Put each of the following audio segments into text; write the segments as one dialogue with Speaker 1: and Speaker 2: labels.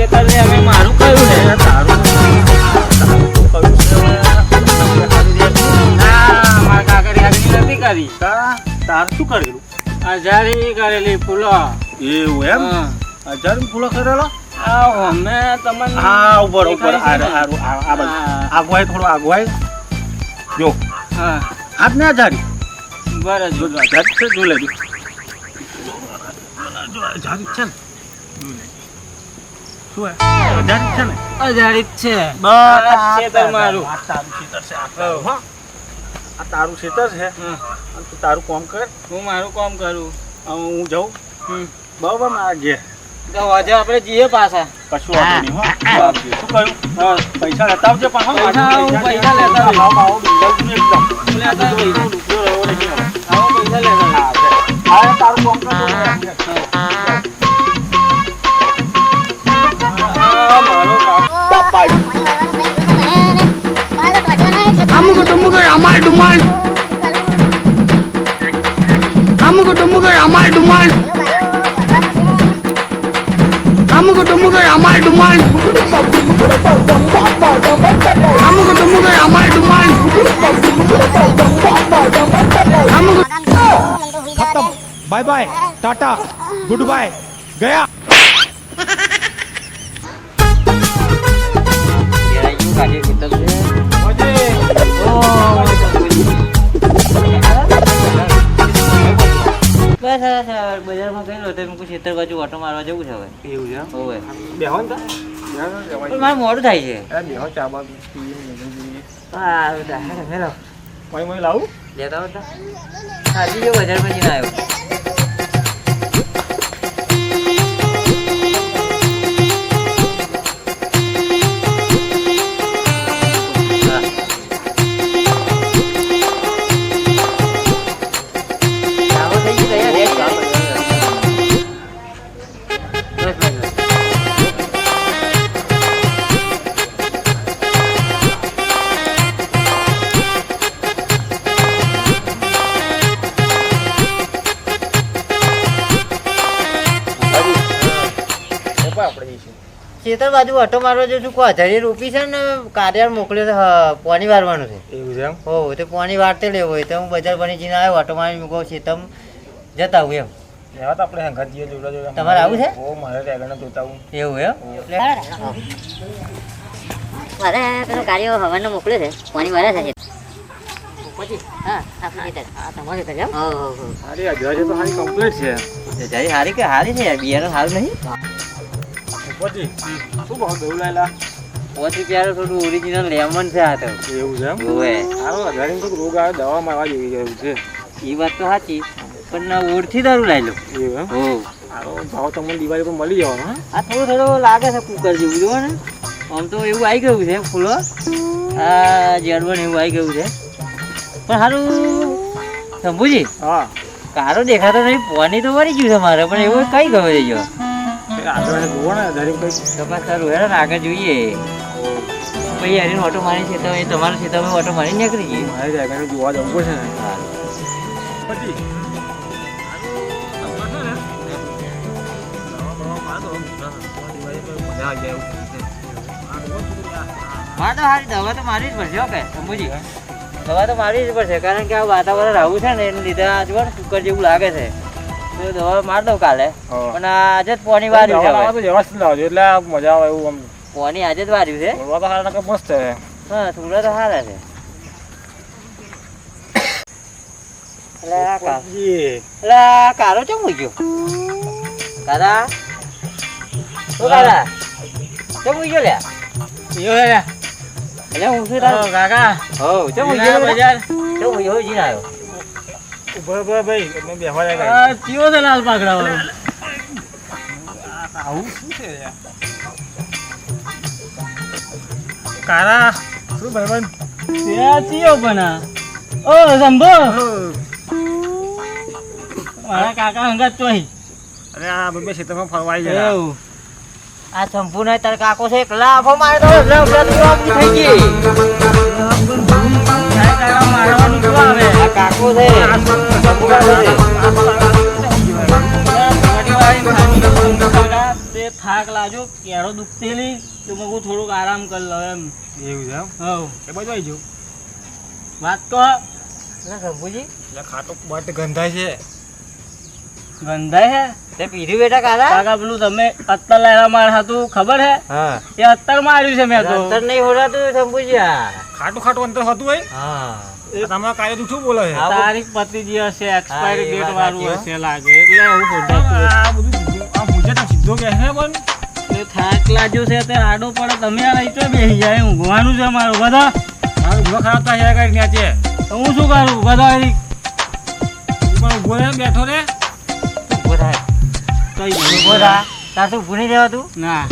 Speaker 1: ખેતર ને અમે મારું કયું ને તારું કયું છે ના મારા કાકા રેગણી નથી કરી
Speaker 2: તાર શું કરેલું?
Speaker 1: હજારી કરેલી ફૂલો
Speaker 2: એવું એમ? 1000 ફૂલો કરેલો?
Speaker 1: અમે તમને
Speaker 2: હા ઉપર ઉપર આગવાય થોડો આગવાય જો
Speaker 1: હા
Speaker 2: આજ ને હજારી
Speaker 1: બરાબર
Speaker 2: જો હજારી છે જો લેજો હજારી છે ને શું હે હજારી છે ને
Speaker 1: હજારી જ છે
Speaker 2: બસ
Speaker 1: ખેતર મારું
Speaker 2: આ તારું ખેતર છે હા આ તારું ખેતર છે અને તું તારું કામ કર
Speaker 1: હું મારું કામ કરું
Speaker 2: હું જાઉં બરાબર ને આ ઘેર
Speaker 1: તો આજે આપણે જઈએ પાછા
Speaker 2: કશું વાંધો નહીં હો શું કહ્યું પૈસા લેતા આવજે પણ
Speaker 1: પૈસા લેતા આવું.
Speaker 2: આવો બિંદાસ એકદમ
Speaker 1: લેતા આવું.
Speaker 2: રૂપિયો રહ્યો નહીં હવે.
Speaker 1: આવો પૈસા લેતા
Speaker 2: હા તારું કામ કર
Speaker 3: Amuko tumuko amal duman. Amuko tumuko amal duman. Amuko tumuko amal duman. Amuko tumuko amal duman. Amuko. खत्म bye bye tata goodbye गया
Speaker 1: બજારમાં ગયેલો તો ખેતર બાજુ ઓટો મારવા જવું છે હવે
Speaker 2: એવું છે
Speaker 1: હોવે
Speaker 2: બેહો ને
Speaker 1: પણ મારે મોડું થાય છે
Speaker 2: બેહો ચા બા
Speaker 1: હા
Speaker 2: લાવું
Speaker 1: લેતા હતા આજે જો બજારમાં જઈને આવ્યો ખેતર બાજુ ઓટો મારવા જઉં છું કોથળી રોપી છે ને કાર્યાળ મોકલ્યો છે પાણી વારવાનું છે
Speaker 2: એવું છે એમ
Speaker 1: હો તો પાણી વારતે લેવો હોય તો હું બજાર બની જઈને આવ્યો ઓટો મારી મૂકો ખેતર જતા આવું એમ
Speaker 2: એવા તો આપણે હંગાત જઈએ જોડા જોડા
Speaker 1: તમારે આવું છે
Speaker 2: ઓ મારે રેગણ જોતા હું
Speaker 1: એવું એમ
Speaker 4: મારે પેલો કાર્યો હવાનો મોકલ્યો છે પાણી વાળા છે પછી હા આપણું ખેતર હા તમારું ખેતર હો હો
Speaker 2: અરે અજવાજે તો હારી કમ્પ્લીટ છે
Speaker 1: જઈ હારી કે હારી છે યાર બિયારણ સારું નહીં
Speaker 2: પછી શું ભાવ દેવું લાયલા
Speaker 1: ₹5 થોડું ઓરિજિનલ લેમન છે આ તો
Speaker 2: એવું છે એમ
Speaker 1: હોવે
Speaker 2: સારો અજાણી તો રોગ આવે દવા મારવા જેવી જેવું છે
Speaker 1: એ વાત તો સાચી પણ ઓળથી દારૂ લાવી લો
Speaker 2: એવું એમ
Speaker 1: હો
Speaker 2: સારો ભાવ તમને દિવાળી પર મળી જવાનો હા
Speaker 1: આ થોડો લાગે છે કુકર જેવું જુઓ ને આમ તો એવું આવી ગયું છે ફૂલો આ ઝેડવણ એવું આવી ગયું છે પણ સારું શંભુજી
Speaker 2: હા
Speaker 1: કારો દેખાતો નહીં પાણી તો વળી ગયું છે મારે પણ એવું કઈ ગયો છે જો
Speaker 2: આગળ જુઓ ને અજાણી કઈ
Speaker 1: તપાસ સારું હેડો ને આગળ જોઈએ પછી હરીને ઓટો મારી છે તો એ તમારું છે તમે ઓટો મારી નીકળી જઈએ
Speaker 2: મારે આગળ જોવા જવું પડશે ને
Speaker 1: હા
Speaker 2: પછી
Speaker 1: હા તો હારી દવા તો મારવી જ પડશે ઓકે શંભુજી દવા તો મારવી જ પડશે કારણ કે આ વાતાવરણ આવું છે ને એને લીધે આ જુઓ ને કુકર જેવું લાગે છે તો દવા માર દઉં કાલે પણ આજે જ પાણી વાર્યું છે હવે.
Speaker 2: વ્યવસ્થિત લાવજો એટલે મજા આવે એવું આમ
Speaker 1: પાણી આજે જ વાર્યું છે
Speaker 2: બોલવા તો સારા નકર મસ્ત છે
Speaker 1: હા થોડા તો સારા છે એટલે આ કારો ચમ મૂકી ગયો કારા શું કારા ચમ મૂકી ગયો લ્યા એટલે હું શું કાકા હો ચમ મૂકી ગયો બજાર ચમ મૂકી ગયો જીને આવ્યો
Speaker 2: ઉભો ભાઈ અમે બેહવા જાય
Speaker 1: ચિયો છે લાલ પાકડા વાળો
Speaker 2: આવું શું છે યાર કારા શું ભાઈ
Speaker 1: ત્યાં ચિયો બના ઓ સંભો મારા કાકા હંગાત ચોહી
Speaker 2: અરે આ બે ક્ષેત્રમાં ફરવા આવી જાય
Speaker 1: એવું આ શંભુ ને તાર કાકો છે એક લાફો માર્યો તો એટલે થઈ ગઈ મારવાનું શું આવે આ કાકો છે શંભુ કાકો છે તે
Speaker 2: થાક લાગ્યો કેરો દુખતેલી તો મેં કહું થોડુંક આરામ કરી લો એમ.
Speaker 5: એવું છે એમ?
Speaker 2: હવ
Speaker 5: એ બાજુ આવી જાઉં.
Speaker 2: વાત તો
Speaker 1: ના શંભુજી
Speaker 5: એટલે ખાટો બટ ગંધાય છે.
Speaker 2: ગંધાય હે
Speaker 1: તે પીધું બેટા કાલા
Speaker 2: કાકા પેલું તમે અત્તર લાયરા માર હતું ખબર હે
Speaker 1: હા
Speaker 2: એ અત્તર માર્યું છે મેં તો
Speaker 1: અંતર નહીં હોરાતું શંભુજી આ
Speaker 5: ખાટું ખાટું અંતર હતું હોય.
Speaker 1: હા
Speaker 5: આ તમારા કાયદો તું શું બોલે છે?
Speaker 1: હા.
Speaker 2: તારીખ પતી હશે એક્સપાયરી
Speaker 1: હા, એ
Speaker 2: ડેટ
Speaker 1: વાત
Speaker 2: વાળું
Speaker 1: સાચી
Speaker 2: હશે લાગે એટલે એવું ખોટાતું
Speaker 5: આ બધું આ ભૂજે તો સીધો કે છે પણ
Speaker 2: એ થાક લાગ્યો છે તે આડો પડે તમે આ રહી તો બેસી જાય ઊંઘવાનું છે મારું બધા
Speaker 5: મારો ઉભો ખરાબ થાય છે કઈ ન્યાચે.
Speaker 2: તો હું શું કરું બધા
Speaker 5: તું પણ ઉભો રહે બેઠો રે.
Speaker 1: ઉભો થાય
Speaker 2: કઈ
Speaker 1: ઉભો થા તાર શું ઊભું નહીં રહેવાતું
Speaker 2: ના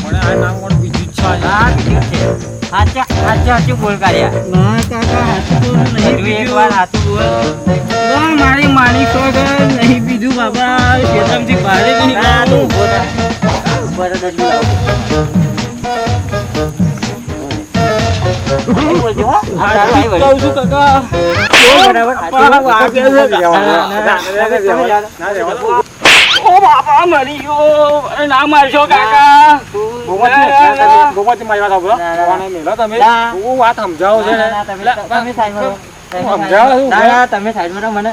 Speaker 5: મને આ નામ કોણ બીજું જ છે.
Speaker 1: હા બીજું છે હાચા હાચું બોલ કાઢ્યા
Speaker 2: ના કાકા હાથું નહીં
Speaker 1: તું એક વાર હાચું બોલ
Speaker 2: ના મારી માની શોખ નહીં બીજું બાબા ખેતરથી બહાર જ નહીં
Speaker 1: ના તું
Speaker 2: કાઢું.
Speaker 1: ઉભો થા ઉભો થા દંડુ લાવ બોલજો હો આ તારું આઈ
Speaker 2: કહું છું કાકા
Speaker 1: બરાબર
Speaker 2: આપા,
Speaker 1: હાચું
Speaker 2: આ કે છે કાકા.
Speaker 5: ના રહેવા દો.
Speaker 2: ઓ બાપા મરી ગયો અરે ના મારશો કાકા
Speaker 5: ભગવતી મારી વાત સાંભળો.
Speaker 1: ના, ના.
Speaker 5: ભગવાને મેલો તમે
Speaker 1: ના.
Speaker 5: હું વાત સમજાવો છે ને.
Speaker 1: તમે સાઈડ માં
Speaker 5: સમજાવો શું?
Speaker 1: તમે સાઈડ માં મને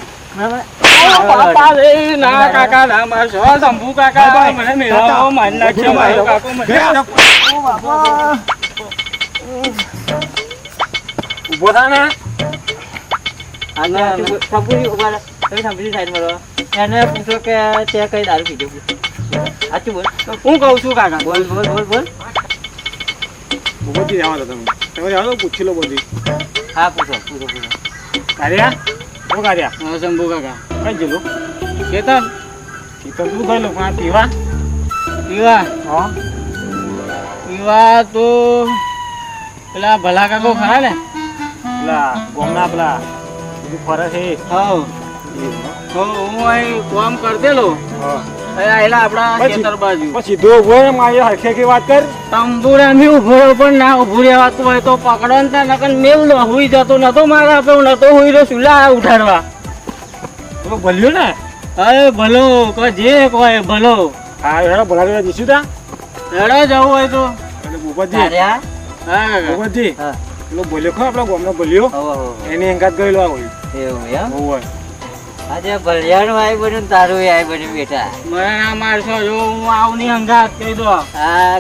Speaker 2: ઓ બાપા રે ના કાકા ના મારશો શંભુ કાકા મને મેળાવો મારી નાખ્યો મારો કાકો મને
Speaker 5: ઉભો થા ને.
Speaker 1: એને પૂછો કે તે કઈ દારૂ પીધું સાચું બોલ
Speaker 2: હું કહું છું કાકા
Speaker 1: બોલ બોલ બોલ બોલ
Speaker 5: ભગવતી રહેવા દો તમે. તમે રહેવા દો પૂછી લો બધી.
Speaker 1: હા પૂછો પૂછો પૂછો
Speaker 5: કાર્યા શું કાર્યા
Speaker 2: હા શંભુ કાકા
Speaker 5: કઈ ગયેલું
Speaker 2: કેતન
Speaker 5: તો શું થયેલું પણ પીવા
Speaker 2: પીવા
Speaker 5: હા
Speaker 2: પીવા તો પેલા ભલા કાકો ખરા ને
Speaker 5: પેલા ગોમના પેલા બધું ફરે છે એ.
Speaker 2: હા તો હું અહીં કામ કરતેલો
Speaker 5: હા.
Speaker 2: આયેલા આપણા
Speaker 5: પછી?
Speaker 2: ખેતર બાજુ
Speaker 5: પણ સીધો ઉભો રહે મારી હરખે હરખી વાત કર.
Speaker 2: તંબુરાની ઉભો રહ્યો પણ ના ઉભું રહેવાતું હોય તો પકડો ને ત્યાં નકર મેલ દો હુઈ જતો નતો મારા આપે હું નતો હુઈ રહ્યો સુલા ઉઠાડવા
Speaker 5: તો ભલ્યું ને.
Speaker 2: અરે ભલો કોઈ જે કોઈ ભલો
Speaker 5: હા હેડો બોલાવી જઈશું તા.
Speaker 2: રડો જવું હોય તો
Speaker 5: એટલે ભૂપતજી
Speaker 1: તાર્યા
Speaker 2: હા કાકા.
Speaker 5: ભૂપતજી
Speaker 1: હા
Speaker 5: પેલો બોલ્યો ખરો આપણા ગામનો બોલ્યો
Speaker 1: હો
Speaker 5: એની અંગાત ગયેલો આ હોય.
Speaker 1: એવું એમ
Speaker 5: હોય.
Speaker 1: આજે ભલિયાનું આઈ બન્યું ને તારું આઈ બન્યું બેટા
Speaker 2: મને ના મારશો જો હું આવું ની અંગાત કહી દો
Speaker 1: આ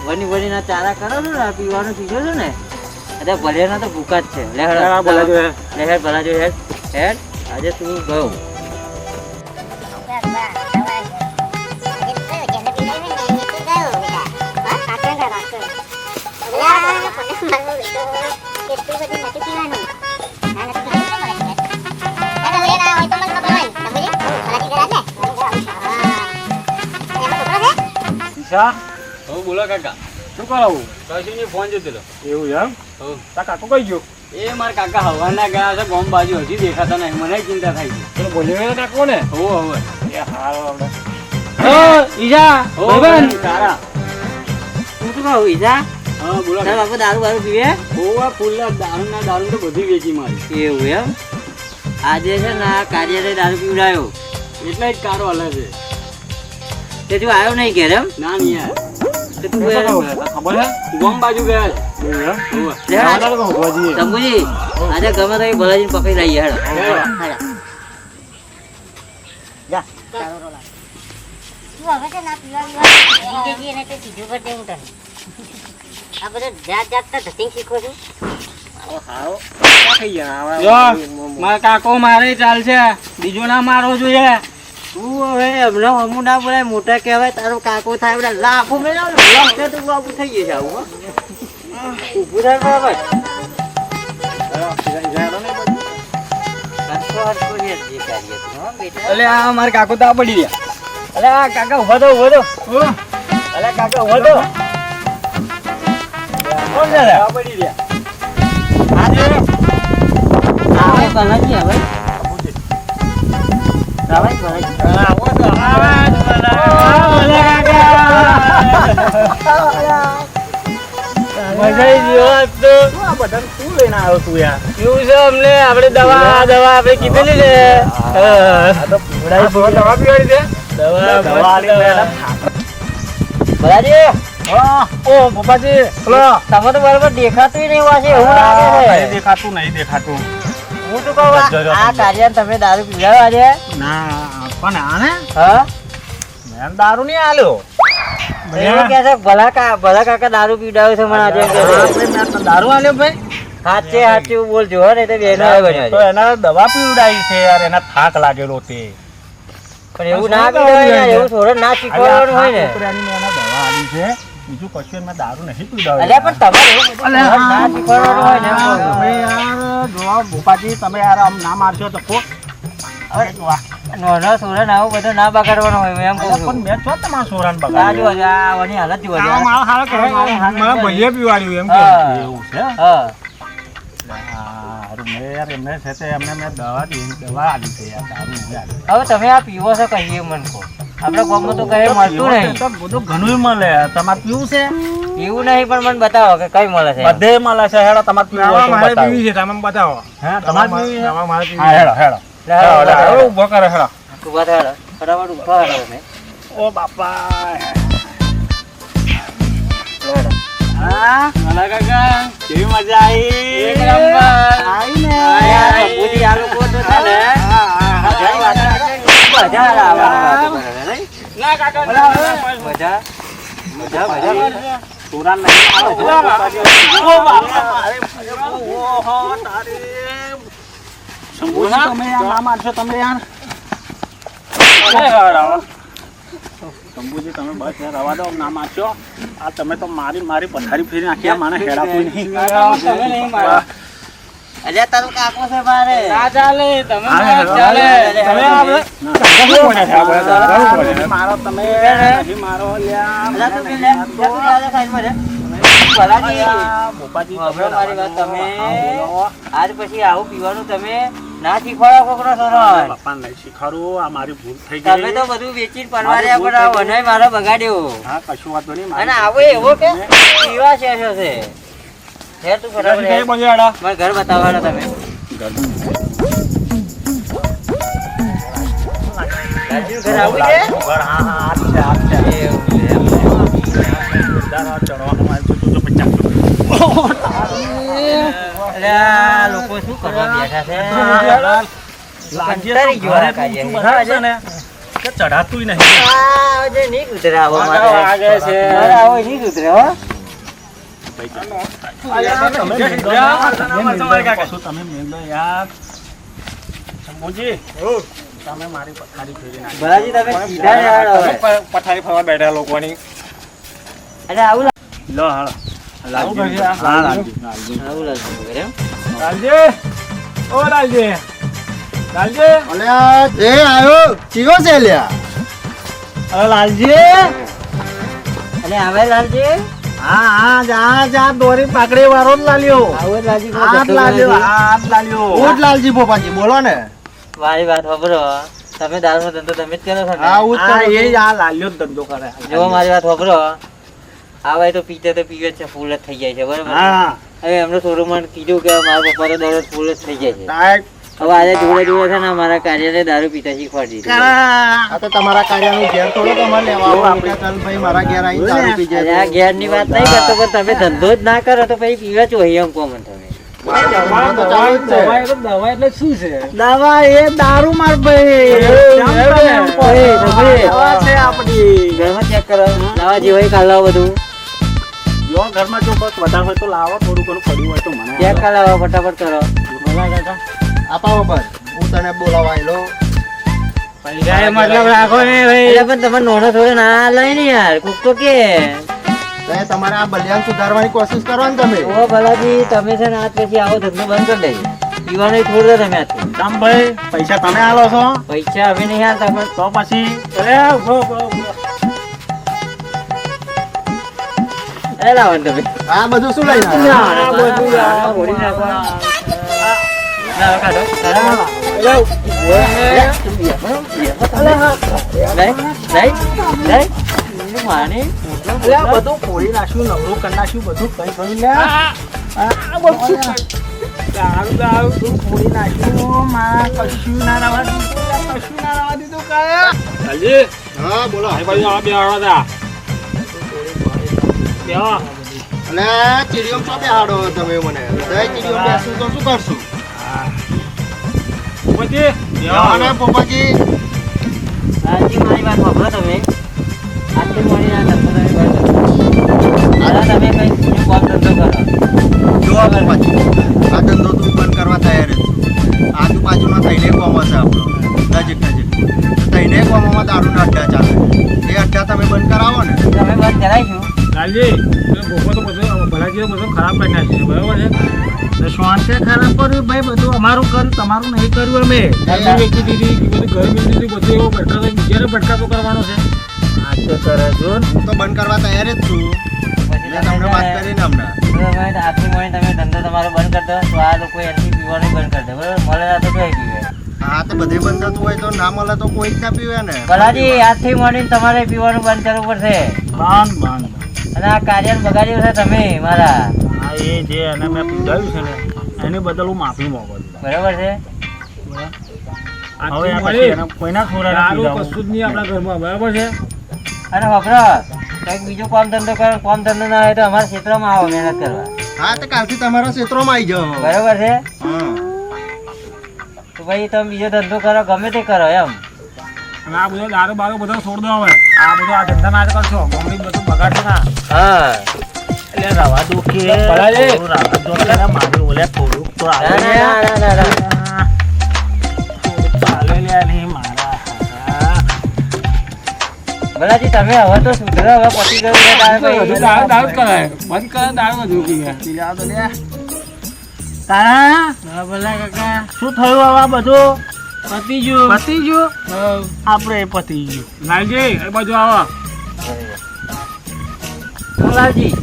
Speaker 1: બની ના ચારા કરો છો ને પીવાનું પીધો છો ને અરે ભલિયાના તો ભૂકા જ છે લે હેડ
Speaker 5: હા, બોલાજો હે.
Speaker 1: લે હેડ ભલાજો હેડ હેડ આજે તું ગયો
Speaker 5: ઈશા
Speaker 2: હવે બોલો કાકા
Speaker 5: શું કરાવું
Speaker 2: કશું નહીં ફોન જતો
Speaker 5: એવું એમ
Speaker 2: હો
Speaker 5: તા કાકો કઈ ગયો
Speaker 2: એ મારા કાકા હવાના ગયા છે ગોમ બાજુ હજી દેખાતા નહીં મને ચિંતા થાય છે
Speaker 5: પેલો બોલ્યો કાકો ને
Speaker 2: હો હવે
Speaker 5: એ હારો આપણે
Speaker 2: ઈજા
Speaker 5: હો,
Speaker 2: ભાઈબંધ.
Speaker 5: તારા.
Speaker 1: તું શું કહું ઈજા
Speaker 2: હા બોલો
Speaker 1: તારા બાપુ દારૂ બારૂ પીવે
Speaker 2: બહુ ફૂલ દારૂ તો બધી વેચી મારી
Speaker 1: એવું એમ આજે છે ને આ કાર્યાલય દારૂ પીવડાયો
Speaker 2: એટલે જ કારો હલે છે
Speaker 1: તે તું આવ્યો નહીં ઘેર એમ
Speaker 2: ના નહીં યાર
Speaker 1: તે તું
Speaker 5: શું કરાવું? ખબર હે
Speaker 2: ગોમ બાજુ ગયા છે.
Speaker 5: એવું એમ
Speaker 2: હોવે.
Speaker 1: લે હેડ.
Speaker 5: જવાના તો ભગવાજી.
Speaker 1: શંભુજી આજે ગમે તો એ ભલાજીને પકડી લઈએ હેડ
Speaker 2: હેડ.
Speaker 1: જા
Speaker 4: તું હવે છે ના પીવા બીવા જઈએ એને તે સીધું કરી દે હું તને આ બધું જાત જાતના ધતિંગ શીખો છું
Speaker 5: હારો ક્યાં થઈ ગયા
Speaker 2: જો
Speaker 5: આવા?
Speaker 2: મારા કાકો મારે ચાલશે બીજો ના મારો જોઈએ
Speaker 1: તું હવે એમને હમું ના બોલાય મોટા કહેવાય તારો કાકો થાય બધા લાખો મેળવ લાખ તું બાબુ થઈ ગયું છે આવું ઊભું થાય બરાબર હરખો હરખો જે કરીએ તું હો બેટા
Speaker 2: અલે આ મારા કાકો તો આ પડી રહ્યા અલે આ કાકા ઉભા તો અલે કાકા ઉભા તો કોણ છે રે? આ પડી રહ્યા
Speaker 1: આજે આવે ભલાજી હવે આવે ભલાજી
Speaker 2: આવો તો આવાજ ભલા કાકા મજા જીવા તો
Speaker 5: આ બધાને શું લઈને આવ્યો તું યાર?
Speaker 2: કેવું છે અમને આપણે દવા આપણે કીધેલી છે
Speaker 5: આ તો પીવડાવી છે. દવા પીવાડી છે?
Speaker 2: દવા
Speaker 5: દવા આલી
Speaker 2: દવા.
Speaker 5: મેડમ.
Speaker 1: ભલાજી
Speaker 5: ઓ ગોપાજી બોલો
Speaker 1: તમે તો બરાબર દેખાતું નહીં વાસે એવું લાગે
Speaker 5: નહીં
Speaker 1: છે
Speaker 5: દેખાતું નહીં દેખાતું
Speaker 1: હું તો કહું આ કાર્યાને તમે દારૂ પીવડાવ્યો આજે
Speaker 5: ના પણ આને
Speaker 1: હા
Speaker 5: મેં દારૂ નહીં આલ્યો
Speaker 1: એવું કે છે ભલા કાકા દારૂ પીવડાવ્યો છે મને આજે એમ કહે છે.
Speaker 5: મેં તો દારૂ આલ્યો ભાઈ
Speaker 1: સાચે બોલજો હો ને તો બેનો આવ્યો
Speaker 5: તો એના દવા પીવડાવી છે યાર એના થાક લાગેલો તે
Speaker 1: પણ એવું ના પીવડાવે યાર, એવું થોડું ના શીખવાડવાનું હોય ને
Speaker 5: કૂતરાની મેં એના દવા આલી છે બીજું કશું એમાં દારૂ નહીં પીવડાવ્યો
Speaker 1: અલ્યા પણ તમારે એવું બધું
Speaker 5: અલ્યા,
Speaker 1: થોડું ના શીખવાડવાનું હોય ને એમ કહું છું.
Speaker 5: તમે યાર જોવા ગોપાજી તમે યાર આમ ના મારશો તો કો હવે જોવા
Speaker 1: નાનો છોરા ને આવું બધું ના બગાડવાનું હોય હું એમ કહું
Speaker 5: પણ
Speaker 1: છું.
Speaker 5: મેં છો તમારા છોરાને
Speaker 1: આ
Speaker 5: બગાડ્યો
Speaker 1: જુઓ, આ આની હાલત જુઓ, આ.
Speaker 5: મારા હારો કહેવાય મારા ભાઈએ પીવાડ્યું એમ કે
Speaker 1: હા.
Speaker 5: એવું છે
Speaker 1: હા
Speaker 5: હારું મેં યાર એમને છે તે એમને મેં દવા આલી છે યાર દારૂ નહીં આલી.
Speaker 1: હવે તમે આ પીવો છો કહીએ મને કહો આપણા ગામમાં તો કઈ મળતું નહીં
Speaker 5: તો બધું ઘણું મળે તમારે પીવું છે
Speaker 1: પીવું નહીં પણ મને બતાવો કે કઈ મળે છે
Speaker 5: બધે મળે છે હેડો તમારે પીવું હોય તો બતાવો.
Speaker 3: છે તમે બતાવો
Speaker 5: હે તમારે પીવી છે?
Speaker 3: મારે
Speaker 5: હા હેડો હેડો
Speaker 1: લે, હેડો, હેડો, હેડો.
Speaker 5: ઉભો કરે હેડો
Speaker 1: ઊભા થા હેડો. ફટાફટ ઊભા હેડો તમે.
Speaker 5: ઓ બાપા
Speaker 1: હેડો.
Speaker 5: હા ભલા કાકા કેવી મજા આવી
Speaker 1: એક નંબર.
Speaker 5: આવી ને
Speaker 1: આ બાપુજી આ લોકો તો છે ને મજા આવે વાતો કરે, નહીં?
Speaker 5: ના કાકા
Speaker 1: મજા
Speaker 5: છોરા નહીં આવો. ઓ બાપા મારે ઓહો તારે શંભુજી તમે યાર ના મારશો તમે યાર શંભુજી તમે બસ યાર રવા દો ના મારશો આ તમે તો મારી પથારી ફેરી નાખી આ માને હેડાતું નહીં
Speaker 1: તમે નહીં મારો. અલ્યા તારું કાકો છે મારે.
Speaker 2: ના ચાલે તમે
Speaker 5: હા,
Speaker 2: ના ચાલે
Speaker 5: તમે આપણે મારો તમે નહીં મારો લ્યા
Speaker 1: અલ્યા તું બી લે. જા તું જા, જા, સાઈડમાં જા. ભલાજી,
Speaker 5: ગોપાજી
Speaker 1: સાંભળો મારી વાત તમે.
Speaker 5: હા, બોલો.
Speaker 1: આજ પછી આવું પીવાનું તમે ના શીખવાડો કોકનો સોનો.
Speaker 5: પપ્પા નહીં શીખવાડું આ મારી ભૂલ થઈ
Speaker 1: તમે
Speaker 5: ગઈ
Speaker 1: તો બધું વેચીને પરવાર્યા પણ આ વનાય મારો બગાડ્યો.
Speaker 5: હા કશું વાંધો નહીં
Speaker 1: અને આવો એવો કે પીવા છે હેર તું ફટાફટ હેર. મારું ઘર બતાવવાનો તમે. રાજુનું ઘર આવું છે? એવું છે. અલ્યા, લોકો શું કરવા બેઠા છે? કંટાળી ગયો આ કાર્ય.
Speaker 5: ચડાતું નહીં
Speaker 1: આ જે નહીં સુધરે આવો મારે.
Speaker 2: લાગે છે.
Speaker 1: મારે આવો નહીં સુધરે હો.
Speaker 5: તમે મેલો યાર શંભુજી તમે મારી પથારી ફેરી નાખી
Speaker 1: ભલાજી તમે સીધા જ હાલો હવે.
Speaker 5: પથારી ફરવા બેઠા લોકોની
Speaker 1: અરે આવું
Speaker 5: લો હાલો લાલજી હા લાલજી
Speaker 1: આવું લાગતું વગેરે એમ?
Speaker 5: લાલજી ઓ લાલજી લાલજી
Speaker 3: અલ્યા એ આયો ચીવો છે લ્યા
Speaker 5: અરે લાલજી
Speaker 1: અને આવે લાલજી
Speaker 5: હા જા દોરી પાકડી વાળો જ લાલ્યો
Speaker 1: આવો જ લાલજી કોઈ
Speaker 5: હાથ
Speaker 1: જતો
Speaker 5: લાલ્યો
Speaker 1: નથી.
Speaker 5: હાથ લાલ્યો
Speaker 3: ઉઠ લાલજી પોપાજી બોલો ને
Speaker 1: મારી વાત ખબરો તમે દારૂનો ધંધો તમે જ કરો છો ને?
Speaker 3: હા ઉઠ
Speaker 5: આ એ આ લાલ્યો જ ધંધો કરે
Speaker 1: જો મારી વાત ખબરો આવા તો પીતે તો પીવે જ છે ફૂલ જ થઈ જાય છે બરોબર
Speaker 5: હા
Speaker 1: હવે એમનો શોરૂમમાં કીધું કે મારા પપ્પા તો દરરોજ ફૂલ જ થઈ જાય છે
Speaker 5: સાહેબ
Speaker 1: હવે આજે જોડે છે ને મારા કાર્યાલય દારૂ પીતા શીખવાડી દીધું.
Speaker 3: આ તો તમારા કાર્યનું ઘેર થોડો તમારે લેવા આવો આપણે ચાલ ભાઈ મારા ઘેર આવીને દારૂ પી
Speaker 1: અરે
Speaker 3: જાય
Speaker 1: આ ઘેરની વાત નહીં કરતો પણ તમે ધંધો જ ના કરો તો પછી પીવા છો એમ કહો મને તમે.
Speaker 3: તો ચાલુ જ છે.
Speaker 2: દવા એટલે શું છે
Speaker 5: દવા એ દારૂ માર ભાઈ દવા છે આપણી
Speaker 1: ઘરમાં ચેક કરો લાવા જેવાય કાલ લાવો બધું
Speaker 5: જો ઘરમાં જો બસ વધારે હોય તો લાવો થોડું ઘણું પડ્યું હોય તો મને
Speaker 1: ચેક કાલ લાવો ફટાફટ કરો
Speaker 3: આપાવો પર હું તને બોલાવા આયલો
Speaker 2: મતલબ રાખો ને ભાઈ
Speaker 1: એટલે પણ તમે નોનો થોડો ના લઈ ને યાર કોક તો કે
Speaker 3: તો તમારે આ બલિયાન સુધારવાની કોશિશ કરો ને તમે
Speaker 1: ઓ ભલાજી તમે છે ને આજ પછી આવો ધંધો બંધ કરી દેજો પીવાનું છોડ દો તમે આજથી.
Speaker 5: રામ ભાઈ પૈસા તમે આલો છો
Speaker 1: પૈસા હવે નહીં હાલતા પણ
Speaker 5: તો પછી અરે ઉભો, ઉભો, ઉભો.
Speaker 1: અરે લાવો ને તમે
Speaker 3: આ બધું શું લઈને
Speaker 1: ના,
Speaker 3: આવ્યા?
Speaker 1: આ બધું આ ઘોડી નાખવા. લાવો કાઢો, કાઢો. લઈ, લઈ. માની
Speaker 5: અરે આ બધું ફોડી નાખ્યું નવરું કરી નાખ્યું બધું કઈ કયું લે આ બધું દારૂ બધું ફોડી નાખ્યું માં કશું ના રવા દીધું કશું ના રવા દીધું કાયા
Speaker 3: હા બોલો
Speaker 5: ભાઈ આ બે આવા દા
Speaker 3: અને ચીડીઓ તો બેહાડો તમે મને દહીં ચીડીઓ બેસું તો શું કરશું અને પોપાજી
Speaker 1: હાજી મારી વાત સાંભળો તમે આજથી મળીને આ ધંધો તમે બંધ કરો દાદા તમે કંઈક બીજું કામ ધંધો કરો
Speaker 3: જોવા પોપાજી આ ધંધો તું બંધ કરવા તૈયાર જ છું આજુબાજુમાં થઈને કોમ હશે આપણો નજીક થઈને કોમમાં દારૂના અડ્ડા ચાલે એ અડ્ડા તમે બંધ કરાવો ને
Speaker 1: તમે બંધ કરાવીશું
Speaker 5: લાલજી ભોગવો તો બધો ભલાજી બધો ખરાબ કરી નાખ્યું છે બરાબર છે શ્વાસે ખરાબ કર્યું ભાઈ બધું અમારું કર્યું તમારું નહીં કર્યું અમે ગાડી વેચી દીધી બધું ઘર વેચી દીધું બધું એવો ભટકા બીજાને ભટકાતો કરવાનો છે આ તો કરે જો
Speaker 3: હું તો બંધ કરવા તૈયાર જ છું એટલે તમને વાત કરીને હમણાં
Speaker 1: તો તમે આજથી મળીને તમે ધંધો તમારો બંધ કરી દો તો આ લોકો એનાથી પીવાનું બંધ કરી દે બરાબર મળે તો કઈ પીવે
Speaker 3: હા તો બધે બંધ થતું હોય તો ના મળે તો કોઈ જ ના પીવે ને
Speaker 1: ભલાજી આજથી મળીને તમારે પીવાનું બંધ કરવું પડશે
Speaker 5: બાંધ
Speaker 1: અને આ કાર્ય બગાડ્યું છે તમે મારા
Speaker 5: હા એ જે એને મેં પીવડાવ્યું છે ને એની બદલ હું માફી માંગુ છું
Speaker 1: બરાબર છે
Speaker 5: હવે આ પછી એને કોઈના ખોરા દારૂ કશું જ નહીં આપણા ઘરમાં બરાબર છે
Speaker 1: અને વપરાશ કંઈક બીજો કામ ધંધો કરો કામ ધંધો ના હોય તો અમારા ક્ષેત્રમાં આવો મહેનત કરવા
Speaker 3: હા તો કાલથી તમારા ક્ષેત્રોમાં આવી જાઓ
Speaker 1: બરાબર છે
Speaker 3: હા
Speaker 1: તો ભાઈ તમે બીજો ધંધો કરો ગમે તે કરો એમ
Speaker 5: અને આ બધો દારૂ બારૂ બધો છોડ દો હવે આ બધો આ ધંધા ના કરશો મમ્મી બધું બગાડશે ના
Speaker 1: હા
Speaker 5: એટલે રવા દો કે
Speaker 1: ભલાજી.
Speaker 5: રવા દો કે મારું ઓલે થોડુંક તો
Speaker 1: ના
Speaker 5: આવે
Speaker 1: ના ના ના
Speaker 5: ચાલે લે નહીં મારા
Speaker 1: ભલાજી તમે હવે તો સુધરો હવે પતી ગયું છે તારે ભાઈ.
Speaker 5: દારૂ કરાય બંધ કરે દારૂ જ રોકી ગયા તો લે તારા ભલા કાકા શું થયું હવે બધું પતી ગયું આપણે પતી ગયું લાલજી એ બાજુ આવો
Speaker 1: લાલજી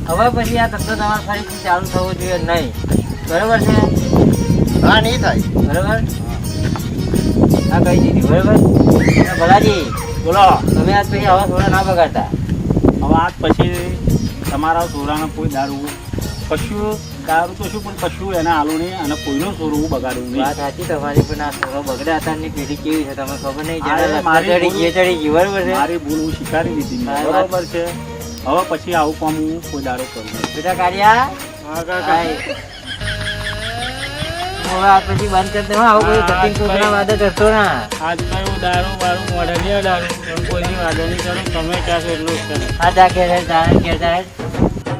Speaker 1: હવે પછી આ ધંધો તમારે ફરીથી ચાલુ થવો જોઈએ નહીં બરાબર છે
Speaker 3: હા નહીં થાય
Speaker 1: બરાબર હા કહી દીધી બરાબર અને ભલાજી
Speaker 5: બોલો
Speaker 1: તમે આજ પછી હવા થોડા ના બગાડતા
Speaker 5: હવે આજ પછી તમારા સોરાનો કોઈ દારૂ કશું દારૂ તો શું પણ કશું એને આલું નહીં અને કોઈનું સોરું બગાડ્યું નહીં
Speaker 1: વાત સાચી તમારી પણ આ થોડો બગડ્યા અત્યારની પેઢી કેવી છે તમે ખબર નહીં
Speaker 5: અરે,
Speaker 1: જરા
Speaker 5: મારી
Speaker 1: ચડી ગઈ ચડી ગઈ બરાબર છે
Speaker 5: મારી ભૂલ હું સ્વીકારી દીધી મેં.
Speaker 1: હા,
Speaker 5: બરોબર છે હવે પછી આવું કામ હું કોઈ દારૂ કરું નહીં.
Speaker 1: બેટા કારિયા હાય. હવે આ પછી બંધ કરી દે હો, આવું બધું ધતિંગ કૂતરા વાદે કરતો ના
Speaker 5: આજ કઈ હું દારૂ બારૂ મોઢે નહીં દારૂ એમ કોઈની વાદો નહીં કરું તમે ક્યાં છો એટલું જ કરો.
Speaker 1: આ જા કે જાય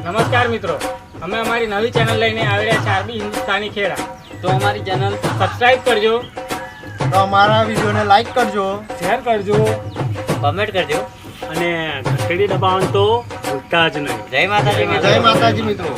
Speaker 6: નમસ્કાર મિત્રો અમે અમારી નવી ચેનલ લઈને આવી રહ્યા છીએ આરબી હિન્દુસ્તાની ખેડા તો અમારી ચેનલ સબસ્ક્રાઇબ કરજો
Speaker 3: તો અમારા વિડીયોને લાઈક કરજો
Speaker 6: શેર કરજો
Speaker 1: કમેન્ટ કરજો
Speaker 5: અને ઘંટડી દબાવવાનું તો ભૂલતા જ નહીં.
Speaker 1: જય માતાજી મિત્રો.
Speaker 3: જય માતાજી મિત્રો